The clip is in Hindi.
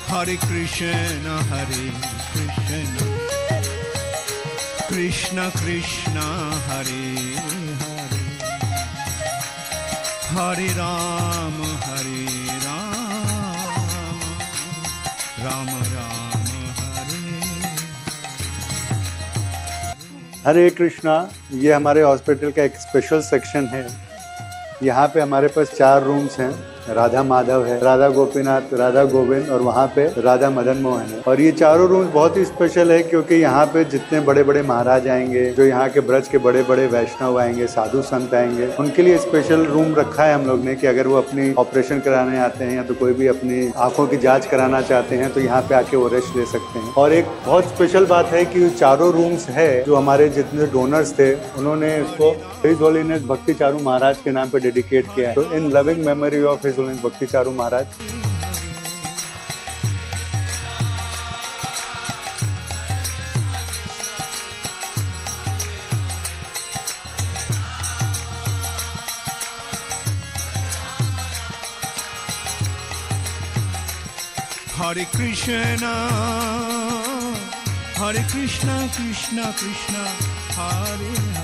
Hare Krishna, Krishna Krishna, Hare Hare, Hare Ram, Ram Ram, Hare हरे कृष्णा। ये हमारे हॉस्पिटल का एक स्पेशल सेक्शन है। यहाँ पे हमारे पास 4 रूम्स हैं। राधा माधव है, राधा गोपीनाथ, राधा गोविंद और वहाँ पे राधा मदन मोहन है। और ये चारों रूम्स बहुत ही स्पेशल है क्योंकि यहाँ पे जितने बड़े बड़े महाराज आएंगे, जो यहाँ के ब्रज के बड़े बड़े वैष्णव आएंगे, साधु संत आएंगे, उनके लिए स्पेशल रूम रखा है हम लोग ने कि अगर वो अपनी ऑपरेशन कराने आते हैं या तो कोई भी अपनी आंखों की जाँच कराना चाहते हैं तो यहाँ पे आके वो रेस्ट ले सकते हैं। और एक बहुत स्पेशल बात है कि चारों रूम्स है जो हमारे जितने डोनर्स थे उन्होंने इसको हिज होलीनेस भक्ति चारू महाराज के नाम पे डेडिकेट किया है। तो इन loving memory of his holiness भक्ति चारू महाराज। Hare Krishna, Krishna Krishna, Hare Hare.